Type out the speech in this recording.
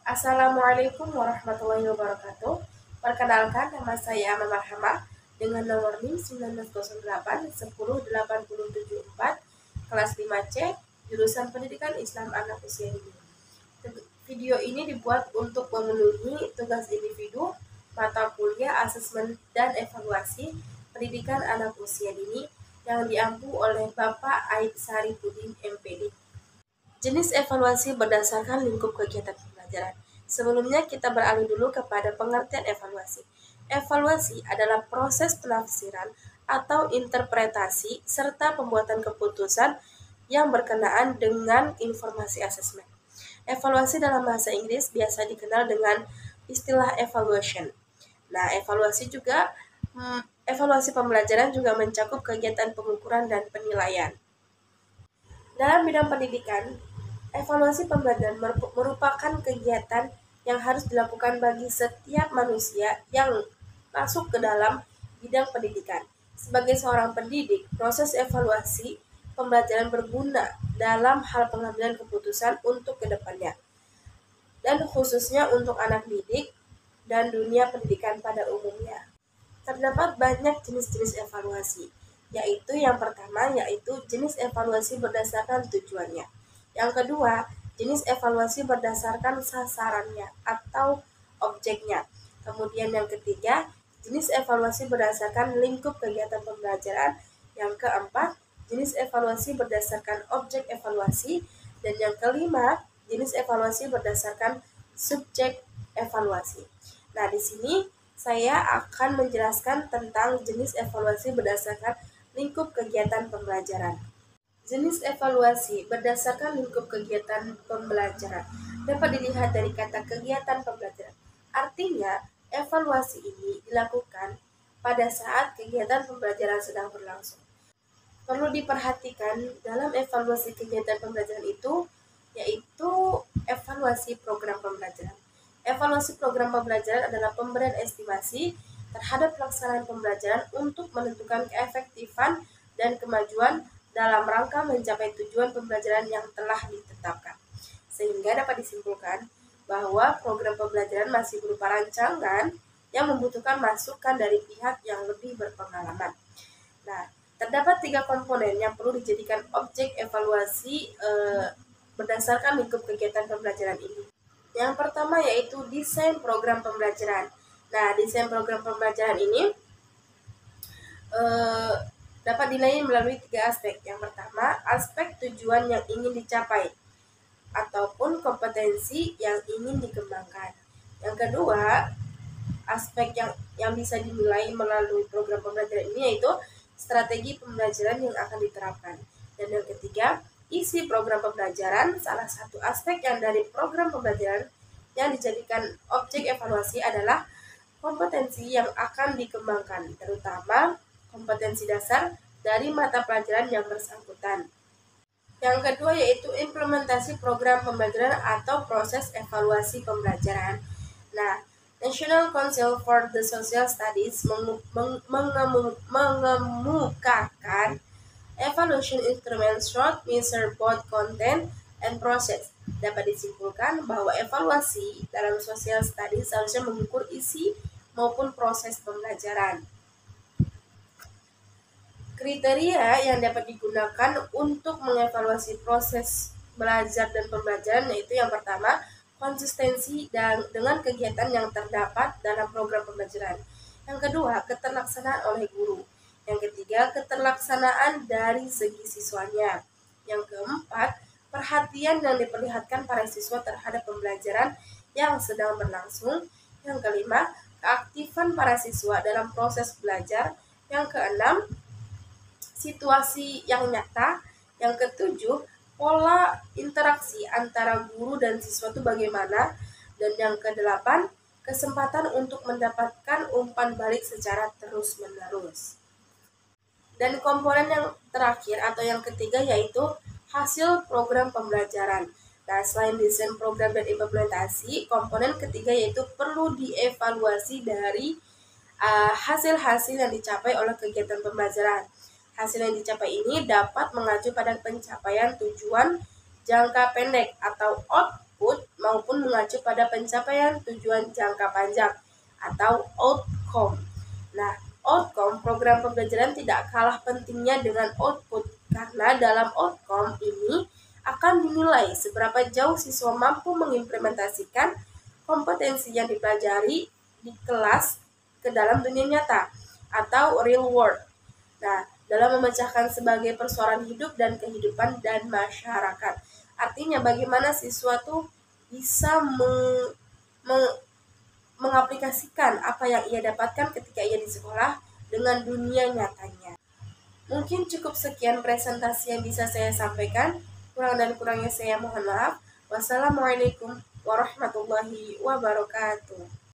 Assalamualaikum warahmatullahi wabarakatuh. Perkenalkan, nama saya Amal Marhamah dengan nomor NIM 1908 1080774, kelas 5C, jurusan Pendidikan Islam Anak Usia Dini. Video ini dibuat untuk memenuhi tugas individu, mata kuliah, asesmen, dan evaluasi pendidikan anak usia dini yang diampu oleh Bapak Aib Saripudin, MPD. Jenis evaluasi berdasarkan lingkup kegiatan pembelajaran. Sebelumnya kita beralih dulu kepada pengertian evaluasi. Evaluasi adalah proses penafsiran atau interpretasi serta pembuatan keputusan yang berkenaan dengan informasi asesmen. Evaluasi dalam bahasa Inggris biasa dikenal dengan istilah evaluation. Nah, evaluasi pembelajaran juga mencakup kegiatan pengukuran dan penilaian. Dalam bidang pendidikan, evaluasi pembelajaran merupakan kegiatan yang harus dilakukan bagi setiap manusia yang masuk ke dalam bidang pendidikan. Sebagai seorang pendidik, proses evaluasi pembelajaran berguna dalam hal pengambilan keputusan untuk kedepannya, dan khususnya untuk anak didik dan dunia pendidikan pada umumnya. Terdapat banyak jenis-jenis evaluasi, yaitu yang pertama yaitu jenis evaluasi berdasarkan tujuannya. Yang kedua, jenis evaluasi berdasarkan sasarannya atau objeknya. Kemudian yang ketiga, jenis evaluasi berdasarkan lingkup kegiatan pembelajaran. Yang keempat, jenis evaluasi berdasarkan objek evaluasi. Dan yang kelima, jenis evaluasi berdasarkan subjek evaluasi. Nah, di sini saya akan menjelaskan tentang jenis evaluasi berdasarkan lingkup kegiatan pembelajaran. Jenis evaluasi berdasarkan lingkup kegiatan pembelajaran dapat dilihat dari kata kegiatan pembelajaran. Artinya, evaluasi ini dilakukan pada saat kegiatan pembelajaran sedang berlangsung. Perlu diperhatikan dalam evaluasi kegiatan pembelajaran itu, yaitu evaluasi program pembelajaran. Evaluasi program pembelajaran adalah pemberian estimasi terhadap pelaksanaan pembelajaran untuk menentukan keefektifan dan kemajuan dalam rangka mencapai tujuan pembelajaran yang telah ditetapkan. Sehingga dapat disimpulkan bahwa program pembelajaran masih berupa rancangan yang membutuhkan masukan dari pihak yang lebih berpengalaman. Nah, terdapat 3 komponen yang perlu dijadikan objek evaluasi berdasarkan lingkup kegiatan pembelajaran ini. Yang pertama yaitu desain program pembelajaran. Nah, desain program pembelajaran ini dapat dinilai melalui 3 aspek. Yang pertama, aspek tujuan yang ingin dicapai ataupun kompetensi yang ingin dikembangkan. Yang kedua, aspek yang bisa dinilai melalui program pembelajaran ini yaitu strategi pembelajaran yang akan diterapkan. Dan yang ketiga, isi program pembelajaran. Salah satu aspek yang dari program pembelajaran yang dijadikan objek evaluasi adalah kompetensi yang akan dikembangkan, terutama kompetensi dasar dari mata pelajaran yang bersangkutan. Yang kedua yaitu implementasi program pembelajaran atau proses evaluasi pembelajaran. Nah, National Council for the Social Studies mengemukakan evaluation instrument short measure both content and process. Dapat disimpulkan bahwa evaluasi dalam social studies seharusnya mengukur isi maupun proses pembelajaran. Kriteria yang dapat digunakan untuk mengevaluasi proses belajar dan pembelajaran yaitu yang pertama, konsistensi dengan kegiatan yang terdapat dalam program pembelajaran. Yang kedua, keterlaksanaan oleh guru. Yang ketiga, keterlaksanaan dari segi siswanya. Yang keempat, perhatian yang diperlihatkan para siswa terhadap pembelajaran yang sedang berlangsung. Yang kelima, keaktifan para siswa dalam proses belajar. Yang keenam, situasi yang nyata. Yang ketujuh, pola interaksi antara guru dan siswa itu bagaimana. Dan yang kedelapan, kesempatan untuk mendapatkan umpan balik secara terus-menerus. Dan komponen yang terakhir atau yang ketiga yaitu hasil program pembelajaran. Nah, selain desain program dan implementasi, komponen ketiga yaitu perlu dievaluasi dari hasil-hasil yang dicapai oleh kegiatan pembelajaran. Hasil yang dicapai ini dapat mengacu pada pencapaian tujuan jangka pendek atau output maupun mengacu pada pencapaian tujuan jangka panjang atau outcome. Nah, outcome program pembelajaran tidak kalah pentingnya dengan output, karena dalam outcome ini akan dinilai seberapa jauh siswa mampu mengimplementasikan kompetensi yang dipelajari di kelas ke dalam dunia nyata atau real world. Nah, dalam memecahkan sebagai persoalan hidup dan kehidupan dan masyarakat. Artinya bagaimana siswa tuh bisa mengaplikasikan apa yang ia dapatkan ketika ia di sekolah dengan dunia nyatanya. Mungkin cukup sekian presentasi yang bisa saya sampaikan. Kurang dan kurangnya saya mohon maaf. Wassalamualaikum warahmatullahi wabarakatuh.